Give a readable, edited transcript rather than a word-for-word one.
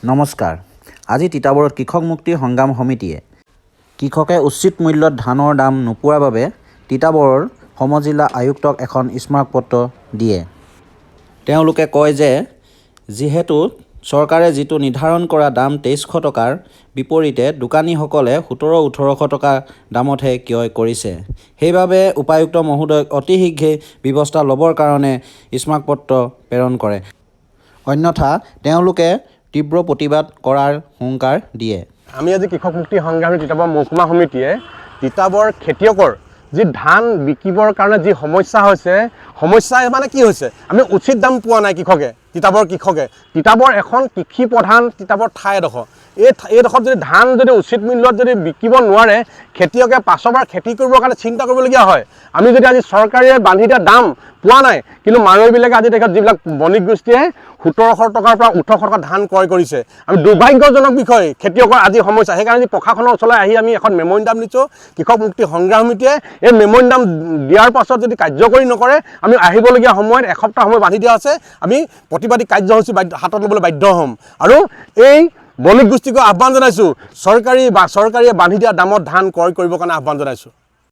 নমস্কাৰ। আজি তিতাবৰত কৃষক মুক্তি সংগ্ৰাম সমিতিয়ে কৃষকে উচিত মূল্যত ধানৰ দাম নোপোৱাৰ বাবে তিতাবৰৰ সমজিলা আয়ুক্তক এখন স্মাৰকপত্ৰ দিয়ে। তেওঁলোকে কয় যে যিহেতু চৰকাৰে যিটো নিৰ্ধাৰণ কৰা দাম ২৩০০ টকাৰ বিপৰীতে দোকানীসকলে ১৭-১৮০০ টকা দামতহে ক্ৰয় কৰিছে। সেইবাবে উপায়ুক্ত মহোদয়ক অতি শীঘ্ৰে ব্যৱস্থা ল'বৰ কাৰণে স্মাৰকপত্ৰ প্ৰেৰণ কৰে। অন্যথা তেওঁলোকে তীব্ৰ প্ৰতিবাদ কৰাৰ হুংকাৰ দিয়ে। আমি আজি কৃষক মুক্তি সংগ্ৰামী তিতাবৰ মহকুমা সমিতিয়ে তিতাবৰ খেতিয়কৰ যি ধান বিকিবৰ কাৰণে যি সমস্যা হৈছে, সমস্যা মানে কি হৈছে, আমি উচিত দাম পোৱা নাই কৃষকে। তিতাবৰ এখন কৃষি প্ৰধান তিতাবৰ ঠাই এডোখৰ। এইডোখৰত যদি ধান যদি উচিত মূল্যত যদি বিকিব নোৱাৰে, খেতিয়কে পাছৰবাৰ খেতি কৰিবৰ কাৰণে চিন্তা কৰিবলগীয়া হয়। আমি যদি আজি চৰকাৰে বান্ধি দিয়া দাম পোৱা নাই, কিন্তু মানুহবিলাকে আজি তেখেত যিবিলাক বণিক গোষ্ঠীয়ে ১৭০০ টকাৰ পৰা ১৮০০ টকা ধান ক্ৰয় কৰিছে। আমি দুৰ্ভাগ্যজনক বিষয় খেতিয়কৰ আজি সমস্যা। সেইকাৰণে আজি প্ৰশাসনৰ ওচৰলৈ আহি আমি এখন মেম'ৰেণ্ডাম দিছোঁ। কৃষক মুক্তি সংগ্ৰাম সমিতিয়ে এই মেম'ৰেণ্ডাম দিয়াৰ পাছত যদি কাৰ্যকৰী নকৰে, আমি আহিবলগীয়া সময়ত এসপ্তাহ সময় বান্ধি দিয়া আছে, আমি প্ৰতিবাদী কাৰ্যসূচী হাতত ল'বলৈ বাধ্য হ'ম। আৰু এই বণিক গোষ্ঠীক আহ্বান জনাইছোঁ, চৰকাৰীয়ে বান্ধি দিয়া দামত ধান ক্ৰয় কৰিবৰ কাৰণে আহ্বান জনাইছোঁ।